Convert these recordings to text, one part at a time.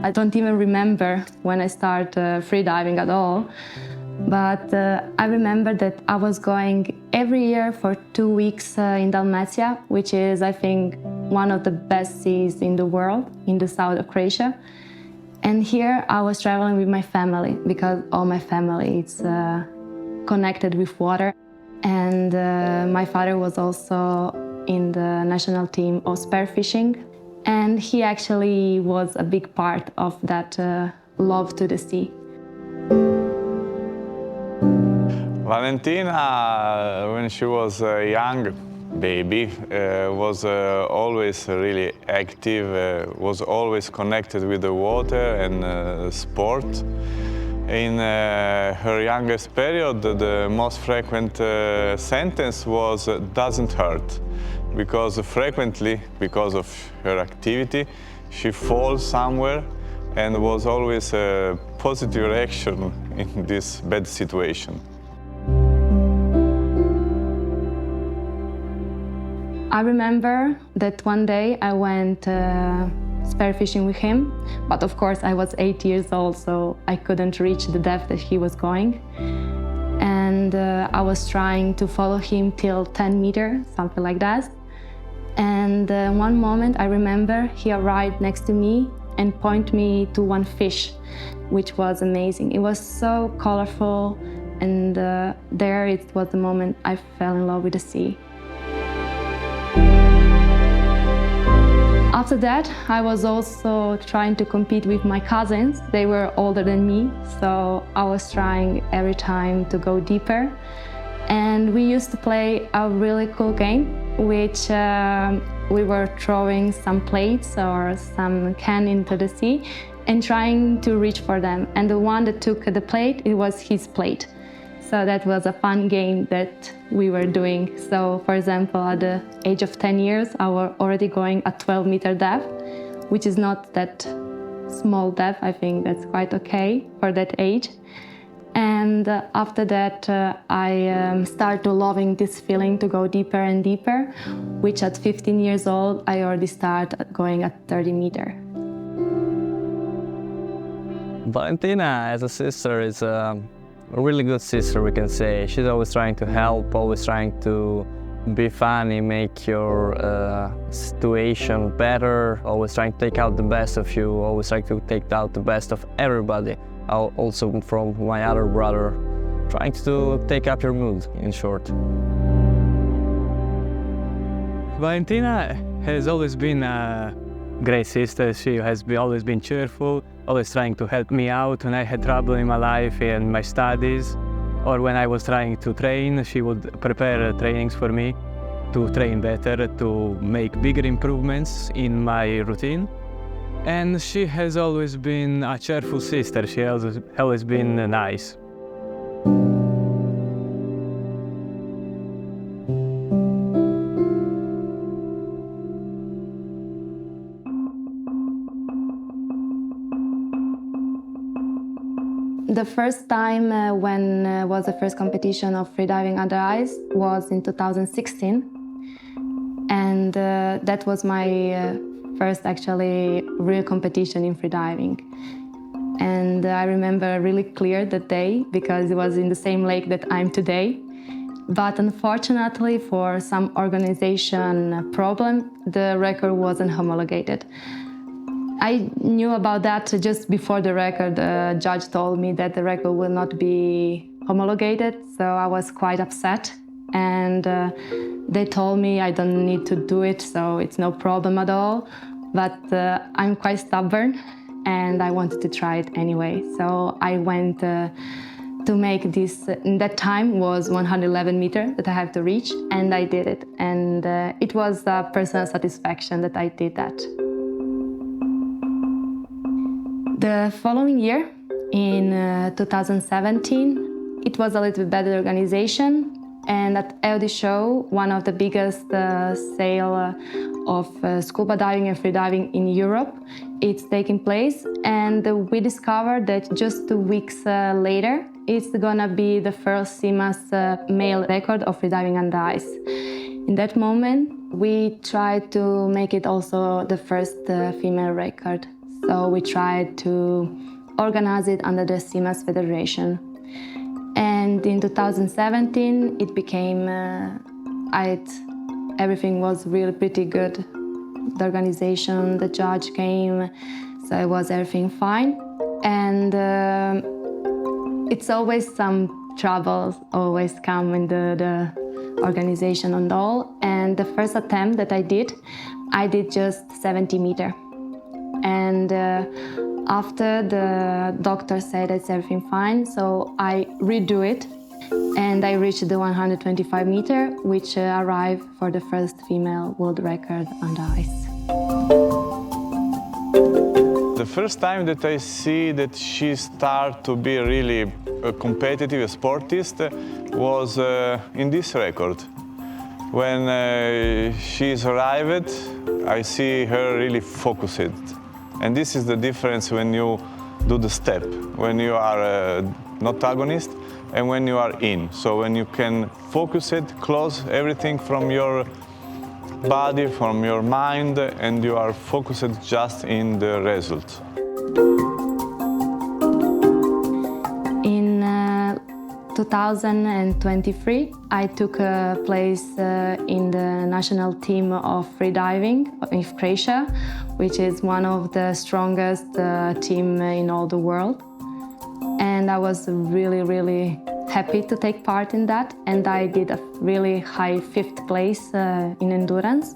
I don't even remember when I started freediving at all. But I remember that I was going every year for 2 weeks in Dalmatia, which is, I think, one of the best seas in the world, in the south of Croatia. And here I was traveling with my family, because all my family is connected with water. And my father was also in the national team of spearfishing. And he actually was a big part of that love to the sea. Valentina, when she was a young baby, was always really active, was always connected with the water and sport. In her youngest period, the most frequent sentence was "doesn't hurt," because frequently, because of her activity, she falls somewhere, and was always a positive reaction in this bad situation. I remember that one day I went spearfishing with him, but of course I was 8 years old, so I couldn't reach the depth that he was going. And I was trying to follow him till 10 meters, something like that. And one moment I remember he arrived next to me and pointed me to one fish, which was amazing. It was so colorful, and there it was the moment I fell in love with the sea. After that, I was also trying to compete with my cousins. They were older than me, so I was trying every time to go deeper. And we used to play a really cool game, which we were throwing some plates or some can into the sea and trying to reach for them. And the one that took the plate, it was his plate. So that was a fun game that we were doing. So, for example, at the age of 10 years, I was already going at 12-meter depth, which is not that small depth. I think that's quite okay for that age. And after that, I started loving this feeling to go deeper and deeper, which at 15 years old, I already started going at 30 meters. Valentina, as a sister, is a really good sister, we can say. She's always trying to help, always trying to be funny, make your situation better, always trying to take out the best of you, always trying to take out the best of everybody. Also from my other brother, trying to take up your mood, in short. Valentina has always been a great sister. She has always been cheerful, always trying to help me out when I had trouble in my life and my studies, or when I was trying to train. She would prepare trainings for me to train better, to make bigger improvements in my routine. And she has always been a cheerful sister. She has always been nice. The first time when was the first competition of freediving under ice was in 2016. And that was my first actually real competition in freediving. And I remember really clear that day because it was in the same lake that I'm today. But unfortunately, for some organization problem, the record wasn't homologated. I knew about that just before the record. The judge told me that the record will not be homologated, so I was quite upset. And they told me I don't need to do it, so it's no problem at all. But I'm quite stubborn, and I wanted to try it anyway. So I went to make this. In that time was 111 meters that I have to reach, and I did it. And it was a personal satisfaction that I did that. The following year, in 2017, it was a little bit better organization, and at EOD show, one of the biggest sale of scuba diving and freediving in Europe, it's taking place, and we discovered that just 2 weeks later, it's gonna be the first SEAC male record of freediving under ice. In that moment, we tried to make it also the first female record. So we tried to organize it under the SEAC Federation. And in 2017, it became, everything was really pretty good. The organization, the judge came, so it was everything fine. And it's always some troubles always come in the organization and all. And the first attempt that I did just 70 meters. And after the doctor said it's everything fine, so I redo it. And I reached the 125 meter, which arrived for the first female world record on the ice. The first time that I see that she started to be really a competitive sportist was in this record. When she's arrived, I see her really focused. And this is the difference when you do the step, when you are not agonist and when you are in. So when you can focus it, close everything from your body, from your mind, and you are focused just in the result. In 2023, I took a place in the national team of freediving in Croatia, which is one of the strongest teams in all the world. And I was really, really happy to take part in that. And I did a really high 5th place in endurance.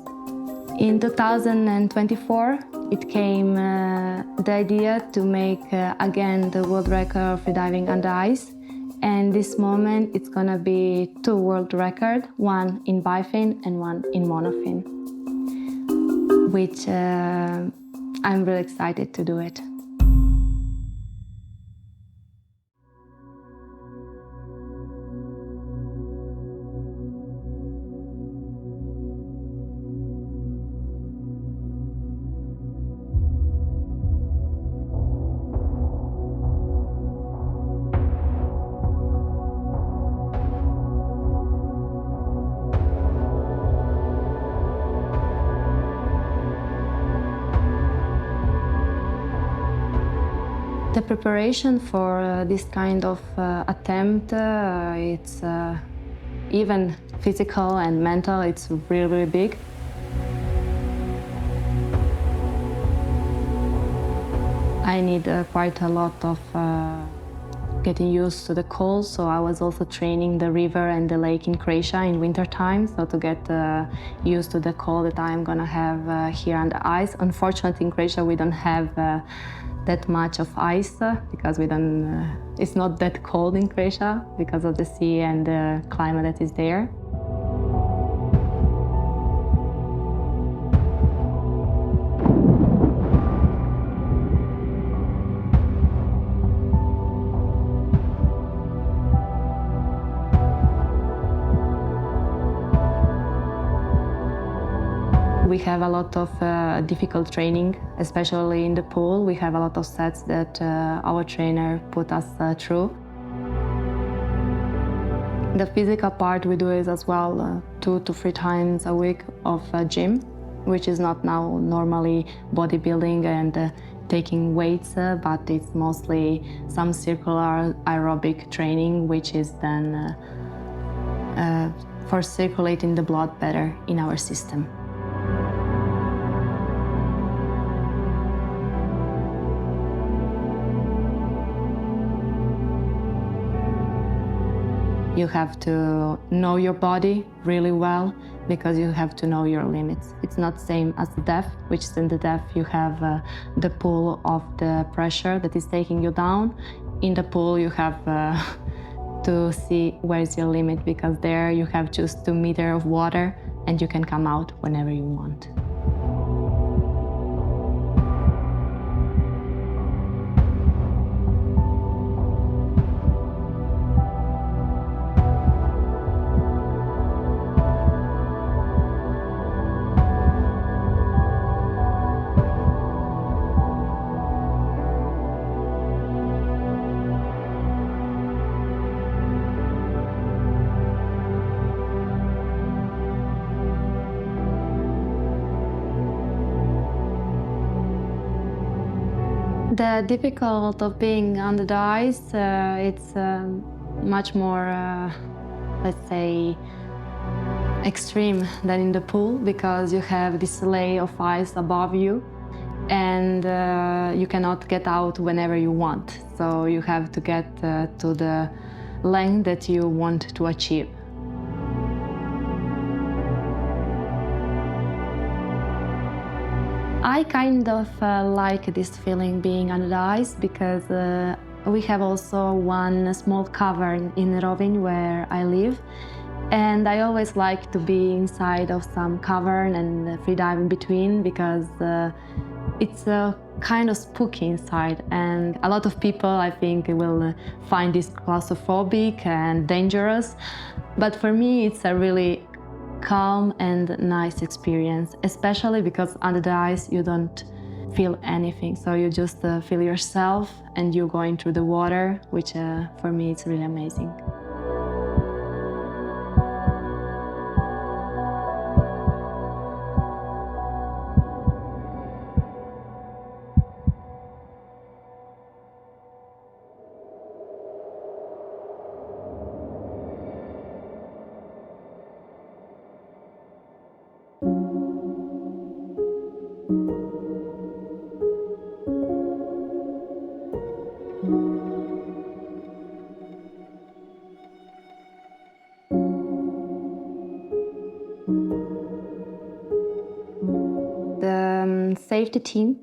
In 2024, it came the idea to make again the world record of freediving under ice. And this moment, it's gonna be 2 world records, one in bifin and one in monofin, which I'm really excited to do it. The preparation for this kind of attempt, it's even physical and mental, it's really, really big. I need quite a lot of getting used to the cold, so I was also training the river and the lake in Croatia in winter time, so to get used to the cold that I'm gonna have here on the ice. Unfortunately, in Croatia we don't have that much of ice because it's not that cold in Croatia because of the sea and the climate that is there. We have a lot of difficult training, especially in the pool. We have a lot of sets that our trainer put us through. The physical part we do is as well 2 to 3 times a week of gym, which is not now normally bodybuilding and taking weights, but it's mostly some circular aerobic training, which is then for circulating the blood better in our system. You have to know your body really well because you have to know your limits. It's not the same as the depth, which is in the depth you have the pull of the pressure that is taking you down. In the pool you have to see where is your limit because there you have just 2 meters of water and you can come out whenever you want. The difficult of being under the ice, it's much more, let's say, extreme than in the pool, because you have this layer of ice above you and you cannot get out whenever you want. So you have to get to the length that you want to achieve. I kind of like this feeling being under the ice, because we have also one small cavern in Rovinj where I live, and I always like to be inside of some cavern and free dive in between, because it's kind of spooky inside, and a lot of people, I think, will find this claustrophobic and dangerous, but for me it's a really calm and nice experience, especially because under the ice you don't feel anything, so you just feel yourself and you're going through the water, which for me it's really amazing. The safety team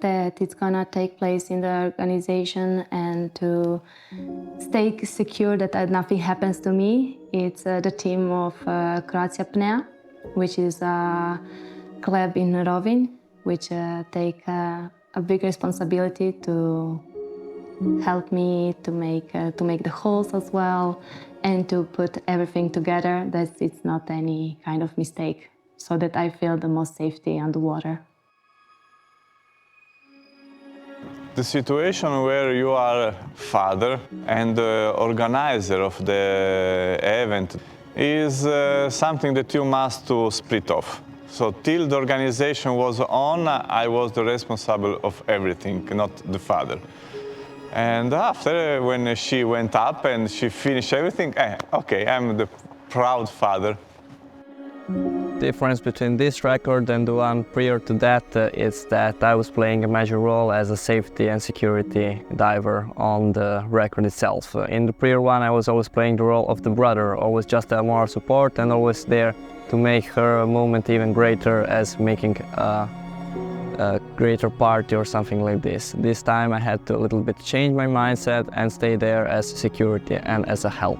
that is gonna take place in the organization and to stay secure that nothing happens to me, it's the team of Croatia Pnea, which is a club in Rovinj, which take a big responsibility to help me to make the holes as well, and to put everything together that it's not any kind of mistake, so that I feel the most safety underwater. The situation where you are father and organizer of the event is something that you must to split off. So till the organization was on, I was the responsible of everything, not the father. And after, when she went up and she finished everything, okay, I'm the proud father. Difference between this record and the one prior to that is that I was playing a major role as a safety and security diver on the record itself. In the prior one, I was always playing the role of the brother, always just a moral support and always there to make her moment even greater, as making a greater party or something like this. This time I had to a little bit change my mindset and stay there as security and as a help.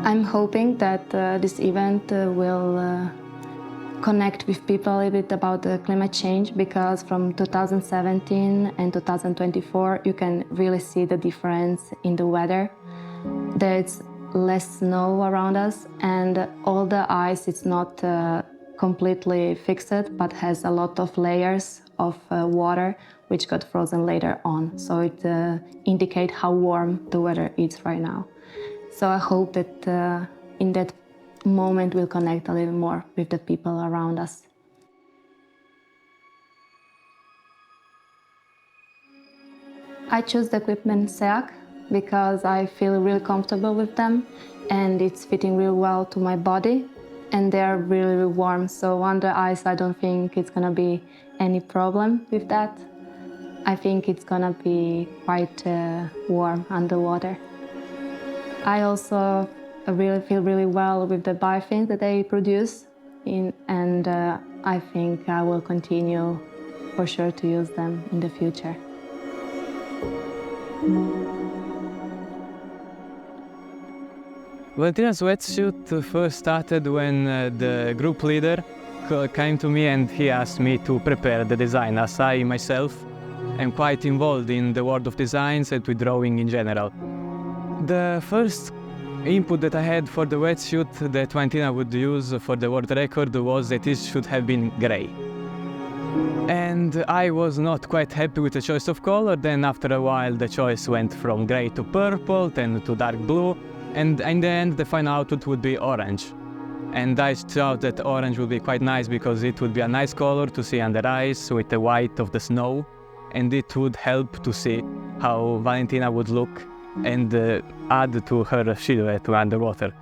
I'm hoping that this event will connect with people a little bit about the climate change, because from 2017 and 2024 you can really see the difference in the weather. There's less snow around us, and all the ice is not completely fixed, but has a lot of layers of water which got frozen later on. So it indicates how warm the weather is right now. So I hope that in that moment we'll connect a little more with the people around us. I chose the equipment SEAC because I feel really comfortable with them, and it's fitting really well to my body, and they're really, really warm. So under ice I don't think it's gonna be any problem with that. I think it's gonna be quite warm underwater. I also really feel really well with the biofilms that they produce, and I think I will continue for sure to use them in the future. Valentina's wetsuit first started when the group leader came to me and he asked me to prepare the design, as I myself am quite involved in the world of designs and with drawing in general. The first input that I had for the wetsuit that Valentina would use for the world record was that it should have been grey. And I was not quite happy with the choice of color. Then after a while the choice went from grey to purple, then to dark blue, And in the end, the final output would be orange. And I thought that orange would be quite nice because it would be a nice color to see under ice with the white of the snow. And it would help to see how Valentina would look and add to her silhouette underwater.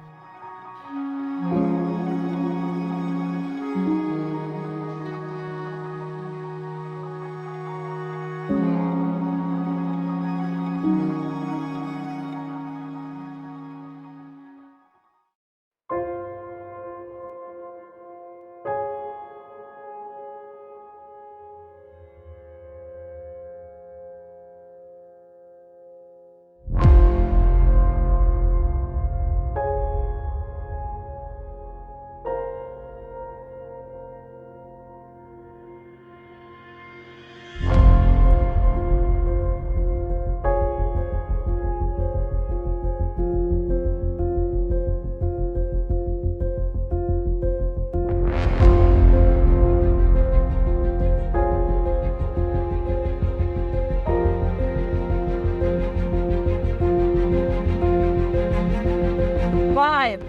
Five,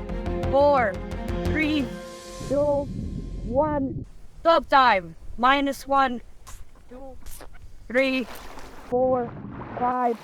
4, 3, 2, 1. Stop time. -1, 2, 3, 4, 5.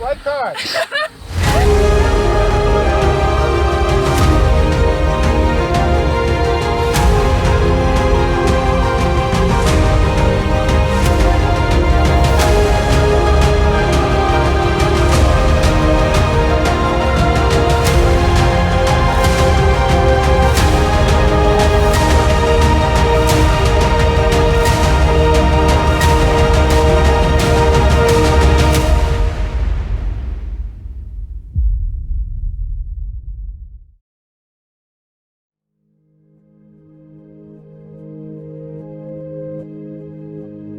White card.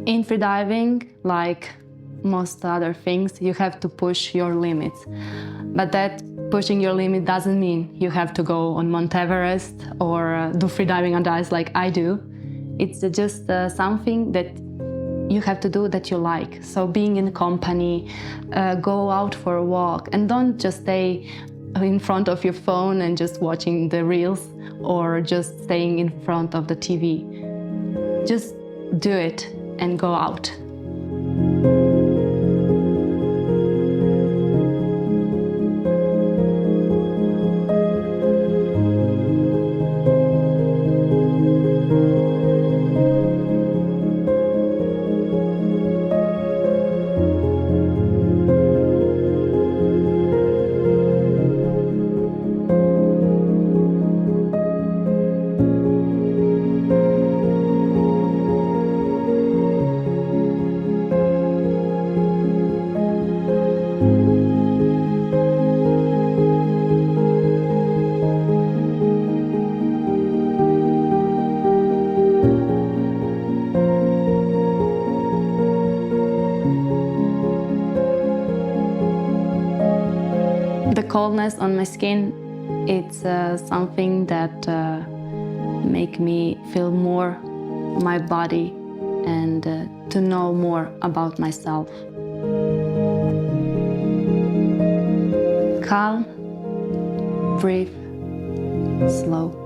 In freediving, like most other things, you have to push your limits. But that pushing your limit doesn't mean you have to go on Mount Everest or do freediving on the ice like I do. It's just something that you have to do that you like. So being in company, go out for a walk, and don't just stay in front of your phone and just watching the reels or just staying in front of the TV. Just do it and go out. The coldness on my skin, it's something that make me feel more my body and to know more about myself. Calm, breathe, slow.